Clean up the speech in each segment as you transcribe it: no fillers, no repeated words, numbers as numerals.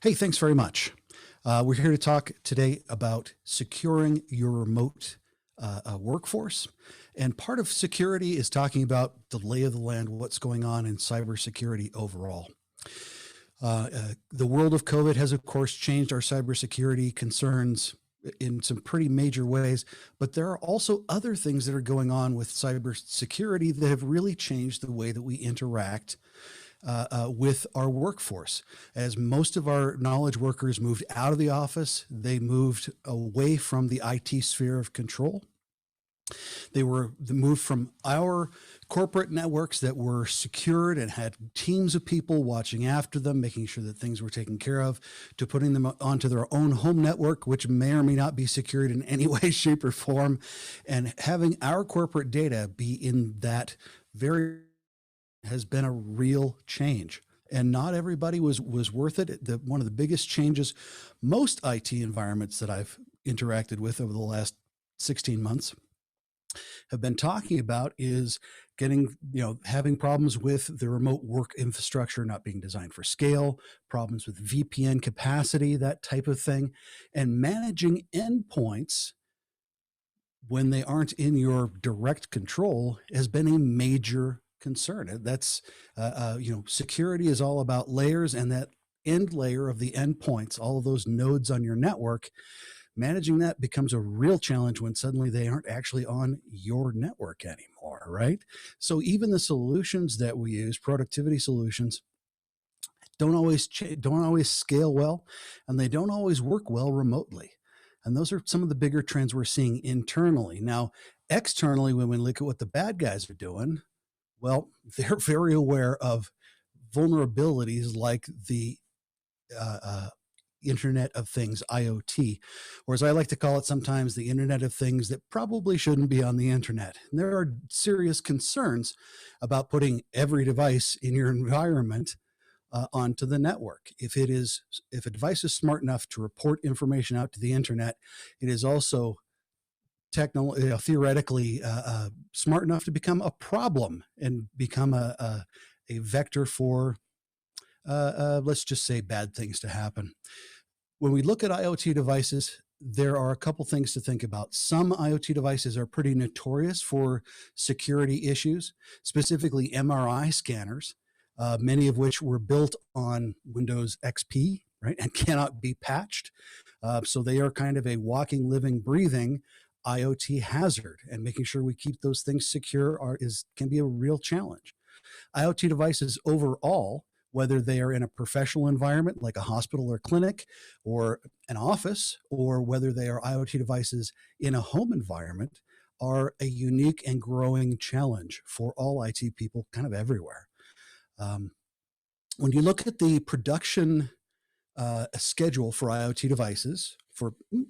Hey, thanks very much. We're here to talk today about securing your remote workforce. And part of security is talking about the lay of the land, what's going on in cybersecurity overall. The world of COVID has, of course, changed our cybersecurity concerns in some pretty major ways, but there are also other things that are going on with cybersecurity that have really changed the way that we interact with our workforce. As most of our knowledge workers moved out of the office, they moved away from the IT sphere of control. They were moved from our corporate networks that were secured and had teams of people watching after them, making sure that things were taken care of, to putting them onto their own home network, which may or may not be secured in any way, shape, or form, and having our corporate data be in that very has been a real change. And not everybody was worth it. One of the biggest changes most IT environments that I've interacted with over the last 16 months have been talking about is having problems with the remote work infrastructure not being designed for scale, problems with VPN capacity, that type of thing, and managing endpoints when they aren't in your direct control has been a major concern. That's security is all about layers, and that end layer of the endpoints, all of those nodes on your network, managing that becomes a real challenge when suddenly they aren't actually on your network anymore, right? So even the solutions that we use, productivity solutions, don't always scale well, and they don't always work well remotely. And those are some of the bigger trends we're seeing internally. Now, externally, when we look at what the bad guys are doing, well, they're very aware of vulnerabilities like the uh, uh, Internet of Things, IoT, or as I like to call it sometimes, the Internet of Things that probably shouldn't be on the internet. And there are serious concerns about putting every device in your environment onto the network. If a device is smart enough to report information out to the internet, it is also theoretically smart enough to become a problem and become a vector for, let's just say, bad things to happen. When we look at IoT devices, there are a couple things to think about. Some IoT devices are pretty notorious for security issues, specifically MRI scanners, many of which were built on Windows XP, right, and cannot be patched. So they are kind of a walking, living, breathing IoT hazard, and making sure we keep those things secure can be a real challenge. IoT devices overall, whether they are in a professional environment like a hospital or clinic or an office, or whether they are IoT devices in a home environment, are a unique and growing challenge for all IT people kind of everywhere. Um, when you look at the production schedule for IoT devices,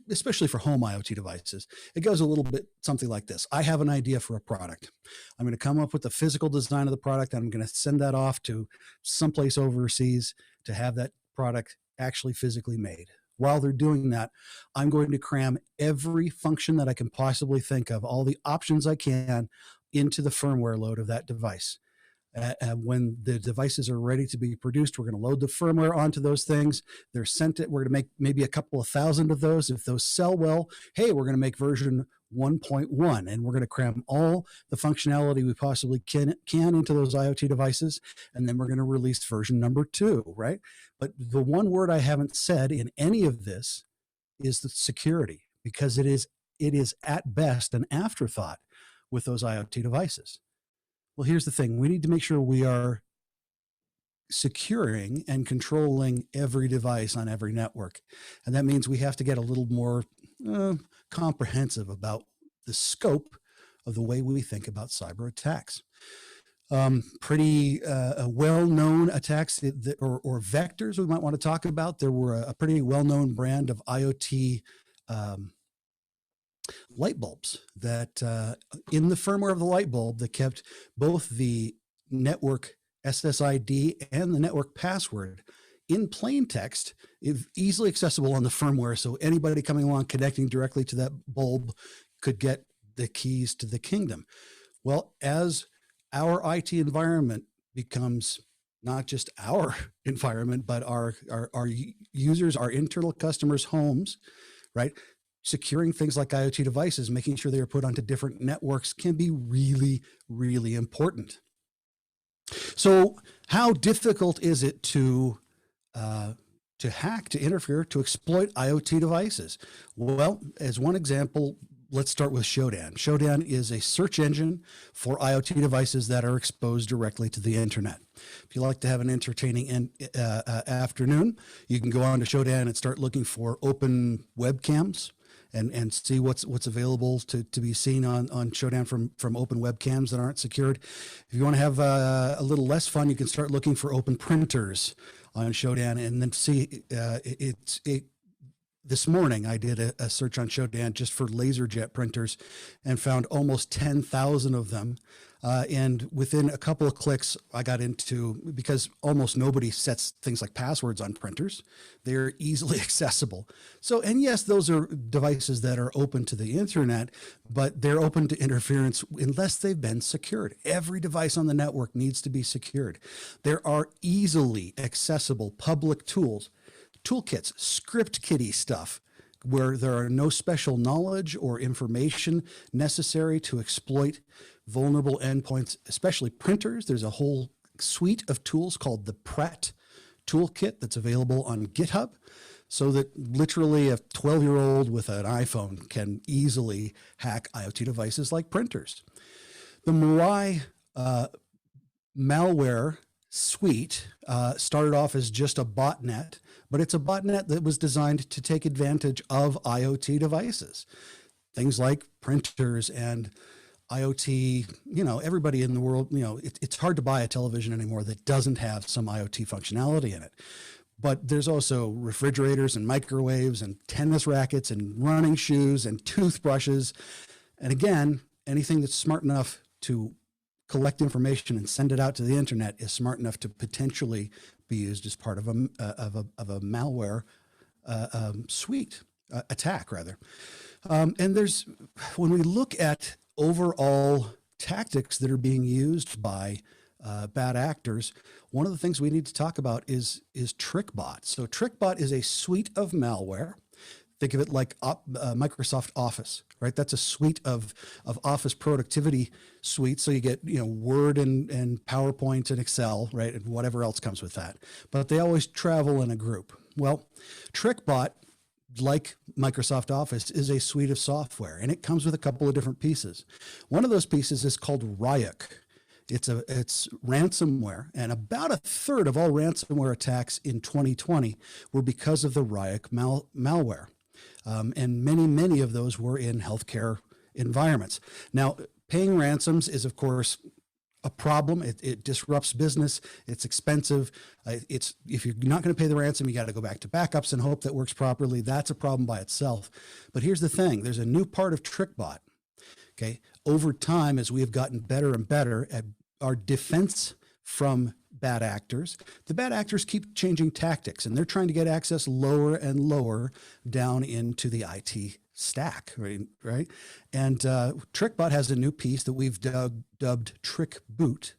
especially for home IoT devices, it goes a little bit something like this. I have an idea for a product. I'm going to come up with the physical design of the product. I'm going to send that off to someplace overseas to have that product actually physically made. While they're doing that, I'm going to cram every function that I can possibly think of, all the options I can, into the firmware load of that device. When the devices are ready to be produced, we're going to load the firmware onto those things. They're sent it. We're going to make maybe a couple of thousand of those. If those sell well, hey, we're going to make version 1.1, and we're going to cram all the functionality we possibly can into those IoT devices, and then we're going to release version number 2, right? But the one word I haven't said in any of this is the security, because it is at best an afterthought with those IoT devices. Well, here's the thing. We need to make sure we are securing and controlling every device on every network. And that means we have to get a little more comprehensive about the scope of the way we think about cyber attacks. Pretty well-known attacks or vectors we might want to talk about. There were a pretty well-known brand of IoT light bulbs that in the firmware of the light bulb that kept both the network SSID and the network password in plain text, easily accessible on the firmware. So anybody coming along connecting directly to that bulb could get the keys to the kingdom. Well, as our IT environment becomes not just our environment, but our users, our internal customers' homes, right? Securing things like IoT devices, making sure they are put onto different networks can be really, really important. So how difficult is it to hack, to interfere, to exploit IoT devices? Well, as one example, let's start with Shodan. Shodan is a search engine for IoT devices that are exposed directly to the internet. If you like to have an entertaining afternoon, you can go on to Shodan and start looking for open webcams and see what's available to be seen on Shodan from open webcams that aren't secured. If you want to have a little less fun, you can start looking for open printers on Shodan, and then see this morning I did a search on Shodan just for LaserJet printers and found almost 10,000 of them. And within a couple of clicks, I got into, because almost nobody sets things like passwords on printers, they're easily accessible. So, and yes, those are devices that are open to the internet, but they're open to interference unless they've been secured. Every device on the network needs to be secured. There are easily accessible public tools, toolkits, script kiddie stuff, where there are no special knowledge or information necessary to exploit vulnerable endpoints, especially printers. There's a whole suite of tools called the PRET toolkit that's available on GitHub, so that literally a 12-year-old with an iPhone can easily hack IoT devices like printers. The Mirai malware suite started off as just a botnet, but it's a botnet that was designed to take advantage of IoT devices. Things like printers and IoT, everybody in the world, it's hard to buy a television anymore that doesn't have some IoT functionality in it. But there's also refrigerators and microwaves and tennis rackets and running shoes and toothbrushes. And again, anything that's smart enough to collect information and send it out to the internet is smart enough to potentially be used as part of a malware suite, attack rather. And when we look at overall tactics that are being used by bad actors, one of the things we need to talk about is TrickBot. So TrickBot is a suite of malware. Think of it like Microsoft Office, right? That's a suite of Office productivity suites. So you get, Word and PowerPoint and Excel, right? And whatever else comes with that. But they always travel in a group. Well, TrickBot, like Microsoft Office, is a suite of software, and it comes with a couple of different pieces. One of those pieces is called Ryuk. It's ransomware, and about a third of all ransomware attacks in 2020 were because of the Ryuk malware. And many of those were in healthcare environments. Now, paying ransoms is, of course, a problem. It disrupts business. It's expensive. If you're not going to pay the ransom, you got to go back to backups and hope that works properly. That's a problem by itself. But here's the thing. There's a new part of TrickBot. Okay. Over time, as we have gotten better and better at our defense from bad actors, the bad actors keep changing tactics, and they're trying to get access lower and lower down into the IT stack, right? And TrickBot has a new piece that we've dubbed TrickBoot.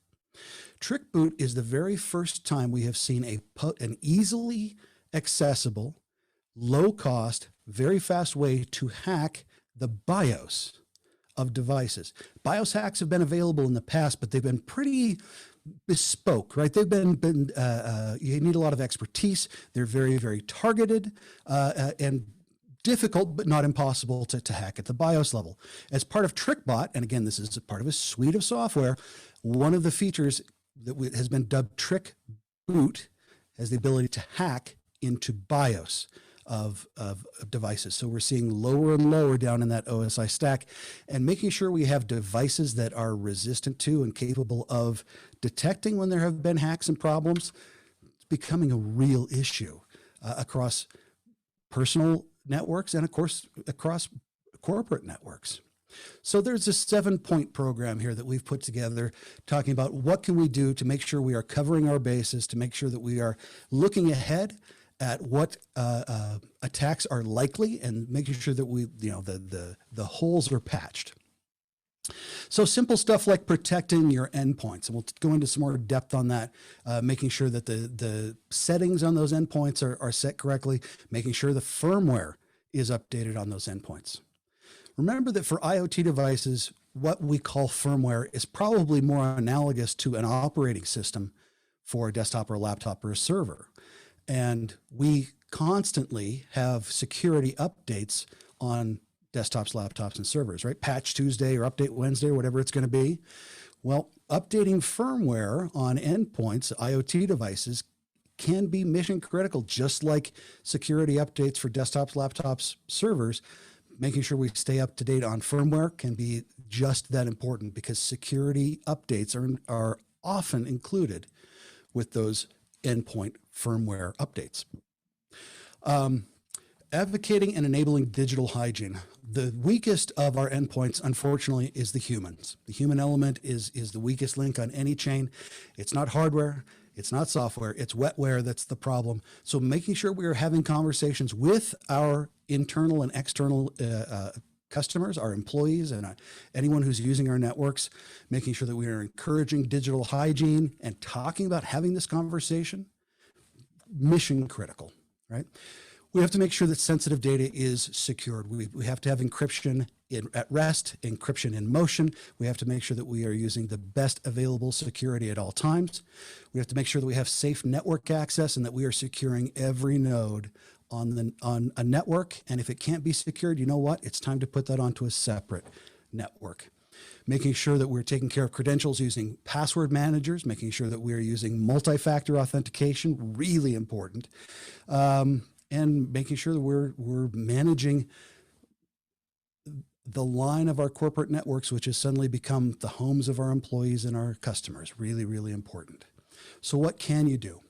TrickBoot is the very first time we have seen an easily accessible, low-cost, very fast way to hack the BIOS of devices. BIOS hacks have been available in the past, but they've been pretty bespoke, right? They've been you need a lot of expertise. They're very, very targeted and difficult, but not impossible to hack at the BIOS level. As part of TrickBot, and again, this is a part of a suite of software, one of the features that has been dubbed TrickBoot has the ability to hack into BIOS of devices. So we're seeing lower and lower down in that OSI stack, and making sure we have devices that are resistant to and capable of detecting when there have been hacks and problems. It's becoming a real issue across personal networks and, of course, across corporate networks. So there's a 7-point program here that we've put together talking about what can we do to make sure we are covering our bases, to make sure that we are looking ahead at what attacks are likely and making sure that we, the holes are patched. So simple stuff like protecting your endpoints, and we'll go into some more depth on that, making sure that the settings on those endpoints are set correctly, making sure the firmware is updated on those endpoints. Remember that for IoT devices, what we call firmware is probably more analogous to an operating system for a desktop or a laptop or a server. And we constantly have security updates on desktops, laptops, and servers, right? Patch Tuesday or Update Wednesday or whatever it's going to be. Well, updating firmware on endpoints, IoT devices, can be mission critical, just like security updates for desktops, laptops, servers. Making sure we stay up to date on firmware can be just that important, because security updates are often included with those endpoint firmware updates. Advocating and enabling digital hygiene. The weakest of our endpoints, unfortunately, is the humans. The human element is the weakest link on any chain. It's not hardware, it's not software, it's wetware that's the problem. So making sure we are having conversations with our internal and external customers, our employees, and anyone who's using our networks, making sure that we are encouraging digital hygiene and talking about having this conversation, mission critical, right? We have to make sure that sensitive data is secured. We have to have encryption at rest, encryption in motion. We have to make sure that we are using the best available security at all times. We have to make sure that we have safe network access and that we are securing every node on a network. And if it can't be secured, you know what? It's time to put that onto a separate network. Making sure that we're taking care of credentials using password managers, making sure that we're using multi-factor authentication, really important. And making sure that we're managing the line of our corporate networks, which has suddenly become the homes of our employees and our customers. Really, really important. So what can you do?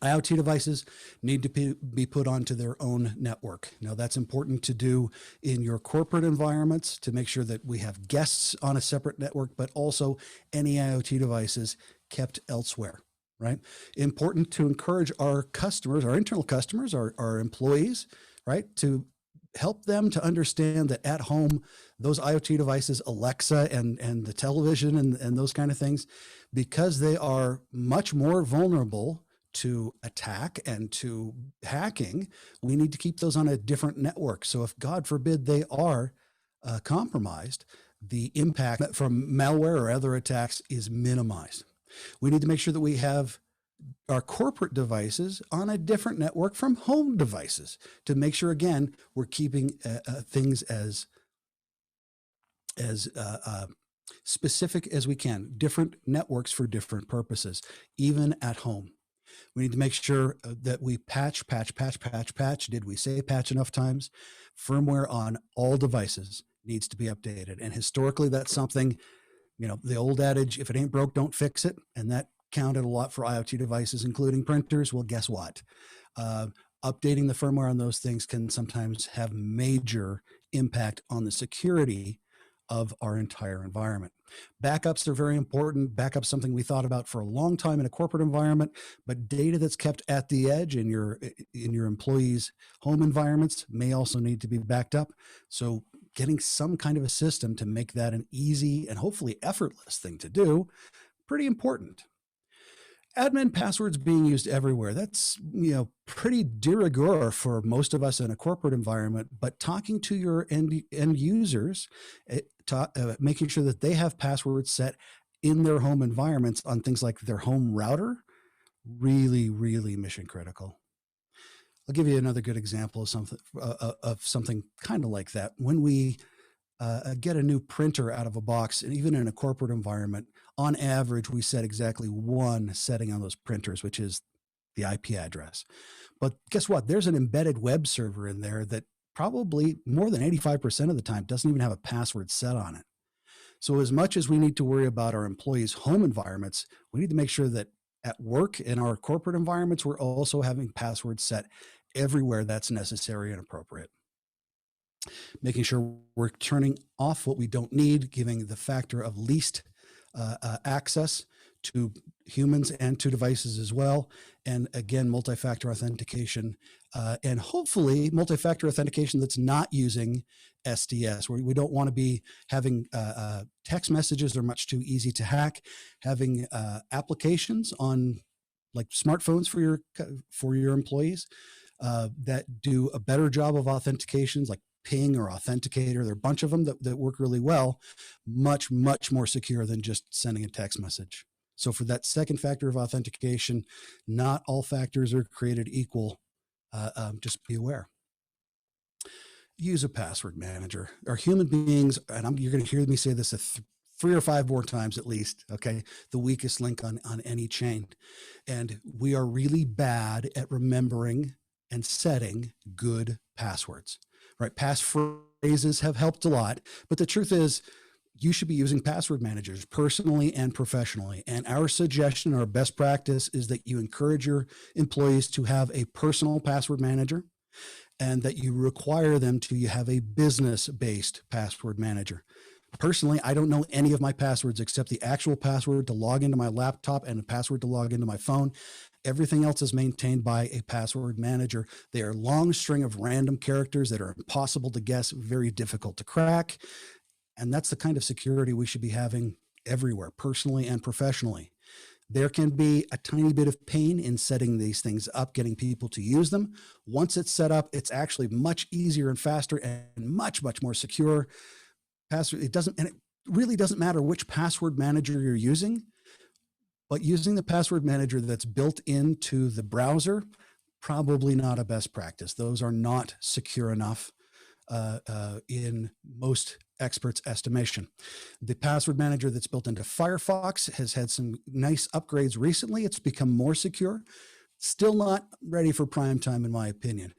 IoT devices need to be put onto their own network. Now, that's important to do in your corporate environments to make sure that we have guests on a separate network, but also any IoT devices kept elsewhere. Right? Important to encourage our customers, our internal customers, our employees, right? To help them to understand that at home, those IoT devices, Alexa and the television and those kind of things, because they are much more vulnerable to attack and to hacking, we need to keep those on a different network. So if God forbid they are compromised, the impact from malware or other attacks is minimized. We need to make sure that we have our corporate devices on a different network from home devices to make sure, again, we're keeping things as specific as we can, different networks for different purposes, even at home. We need to make sure that we patch. Did we say patch enough times? Firmware on all devices needs to be updated. And historically, that's something, you know, the old adage, if it ain't broke, don't fix it. And that counted a lot for IoT devices, including printers. Well, guess what? Updating the firmware on those things can sometimes have major impact on the security of our entire environment. Backups are very important. Backups something we thought about for a long time in a corporate environment, but data that's kept at the edge in your employees' home environments may also need to be backed up. So getting some kind of a system to make that an easy and hopefully effortless thing to do, pretty important. Admin passwords being used everywhere. That's, you know, pretty de rigueur for most of us in a corporate environment, but talking to your end users, making sure that they have passwords set in their home environments on things like their home router, really, really mission critical. I'll give you another good example of something kind of like that. When we get a new printer out of a box, and even in a corporate environment, on average, we set exactly one setting on those printers, which is the IP address. But guess what? There's an embedded web server in there that probably more than 85% of the time doesn't even have a password set on it. So as much as we need to worry about our employees' home environments, we need to make sure that at work in our corporate environments, we're also having passwords set everywhere that's necessary and appropriate. Making sure we're turning off what we don't need, giving the factor of least access to humans and to devices as well. And again, multi-factor authentication, and hopefully multi-factor authentication that's not using SDS. We don't want to be having text messages that are much too easy to hack, having applications on like smartphones for your employees that do a better job of authentications, like Ping or Authenticator. There are a bunch of them that work really well, much more secure than just sending a text message. So for that second factor of authentication, not all factors are created equal. Just be aware. Use a password manager. Our human beings, and you're going to hear me say this 3 or 5 more times at least, okay? The weakest link on any chain. And we are really bad at remembering and setting good passwords, right? Passphrases have helped a lot, but the truth is you should be using password managers personally and professionally. And our suggestion, our best practice is that you encourage your employees to have a personal password manager and that you require them to have a business-based password manager. Personally, I don't know any of my passwords except the actual password to log into my laptop and the password to log into my phone. Everything else is maintained by a password manager. They are a long string of random characters that are impossible to guess, very difficult to crack. And that's the kind of security we should be having everywhere, personally and professionally. There can be a tiny bit of pain in setting these things up, getting people to use them. Once it's set up, it's actually much easier and faster and much more secure. It really doesn't matter which password manager you're using, but using the password manager that's built into the browser, probably not a best practice. Those are not secure enough in most experts' estimation. The password manager that's built into Firefox has had some nice upgrades recently. It's become more secure. Still not ready for prime time, in my opinion.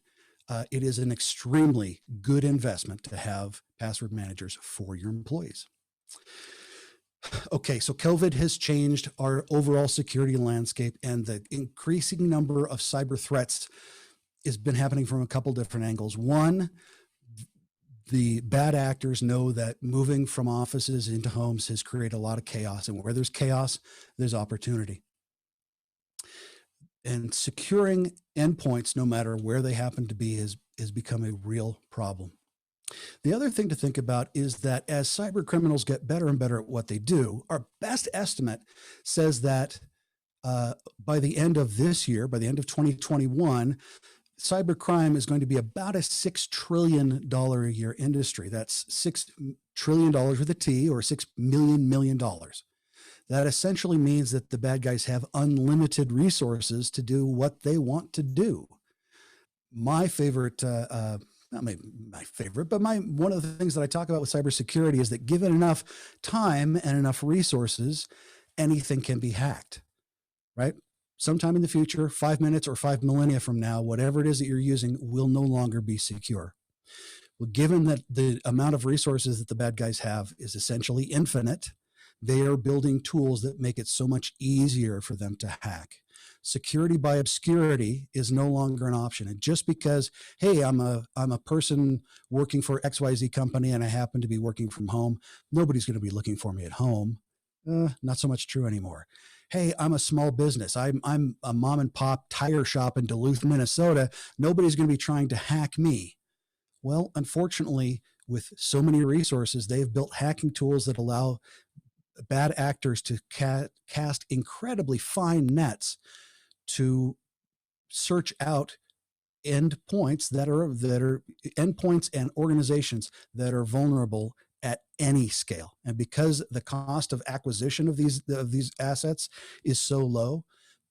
It is an extremely good investment to have password managers for your employees. Okay, so COVID has changed our overall security landscape, and the increasing number of cyber threats has been happening from a couple different angles. One, the bad actors know that moving from offices into homes has created a lot of chaos, and where there's chaos, there's opportunity. And securing endpoints, no matter where they happen to be, has become a real problem. The other thing to think about is that as cyber criminals get better and better at what they do, our best estimate says that by the end of this year, by the end of 2021, cybercrime is going to be about a $6 trillion a year industry. That's $6 trillion with a T, or $6 million. That essentially means that the bad guys have unlimited resources to do what they want to do. My favorite, not my favorite, but one of the things that I talk about with cybersecurity is that given enough time and enough resources, anything can be hacked, right? Sometime in the future, 5 minutes or 5 millennia from now, whatever it is that you're using will no longer be secure. Well, given that the amount of resources that the bad guys have is essentially infinite, they are building tools that make it so much easier for them to hack. Security by obscurity is no longer an option. And just because, hey, I'm a person working for XYZ company and I happen to be working from home, nobody's going to be looking for me at home. Not so much true anymore. Hey, I'm a small business. I'm a mom and pop tire shop in Duluth, Minnesota. Nobody's going to be trying to hack me. Well, unfortunately, with so many resources, they've built hacking tools that allow bad actors to cast incredibly fine nets to search out endpoints that are endpoints and organizations that are vulnerable at any scale. And because the cost of acquisition of these assets is so low,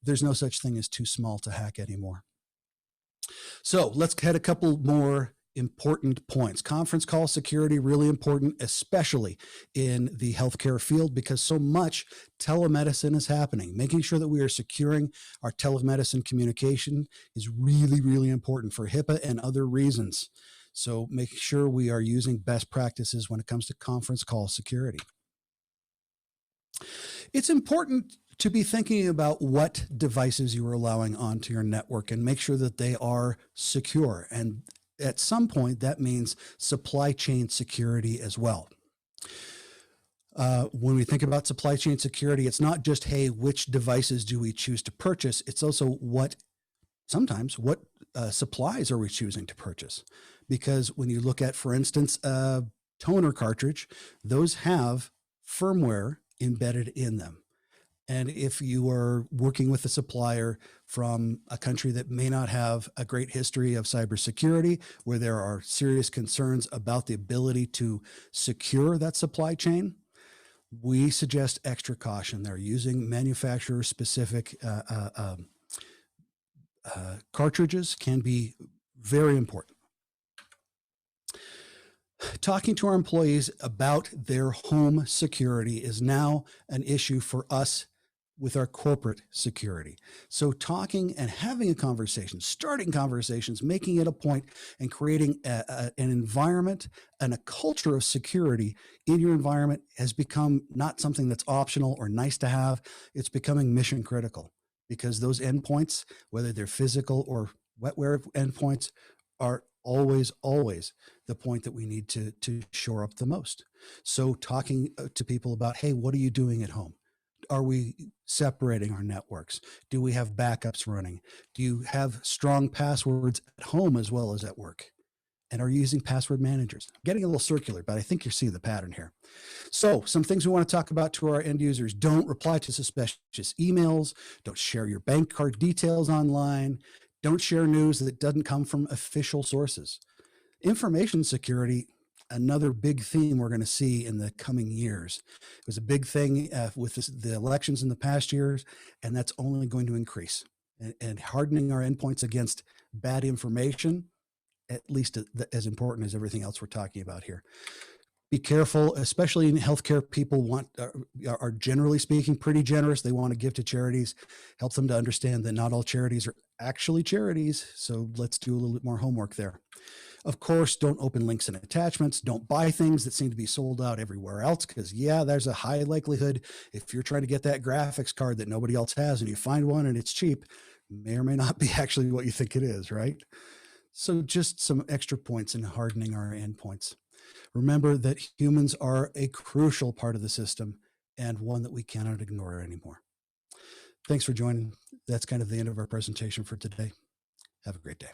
there's no such thing as too small to hack anymore. So let's get a couple more important points. Conference call security, really important, especially in the healthcare field, because so much telemedicine is happening. Making sure that we are securing our telemedicine communication is really, really important for HIPAA and other reasons. So make sure we are using best practices when it comes to conference call security. It's important to be thinking about what devices you are allowing onto your network and make sure that they are secure. And at some point, that means supply chain security as well. When we think about supply chain security, it's not just, hey, which devices do we choose to purchase? It's also sometimes what supplies are we choosing to purchase? Because when you look at, for instance, a toner cartridge, those have firmware embedded in them. And if you are working with a supplier from a country that may not have a great history of cybersecurity, where there are serious concerns about the ability to secure that supply chain, we suggest extra caution there. Using manufacturer specific cartridges can be very important. Talking to our employees about their home security is now an issue for us with our corporate security. So talking and having a conversation, starting conversations, making it a point, and creating an environment and a culture of security in your environment has become not something that's optional or nice to have. It's becoming mission critical, because those endpoints, whether they're physical or wetware endpoints, are always the point that we need to shore up the most. So talking to people about, hey, what are you doing at home? Are we separating our networks? Do we have backups running? Do you have strong passwords at home as well as at work? And are you using password managers? I'm getting a little circular, but I think you're seeing the pattern here. So some things we want to talk about to our end users: don't reply to suspicious emails. Don't share your bank card details online. Don't share news that doesn't come from official sources. Information security, another big theme we're going to see in the coming years. It was a big thing with the elections in the past years, and that's only going to increase. And hardening our endpoints against bad information, at least as important as everything else we're talking about here. Be careful, especially in healthcare. People are generally speaking pretty generous. They want to give to charities. Help them to understand that not all charities are actually charities. So let's do a little bit more homework there. Of course, don't open links and attachments. Don't buy things that seem to be sold out everywhere else, because yeah, there's a high likelihood if you're trying to get that graphics card that nobody else has and you find one and it's cheap, may or may not be actually what you think it is, right? So just some extra points in hardening our endpoints. Remember that humans are a crucial part of the system, and one that we cannot ignore anymore. Thanks for joining. That's kind of the end of our presentation for today. Have a great day.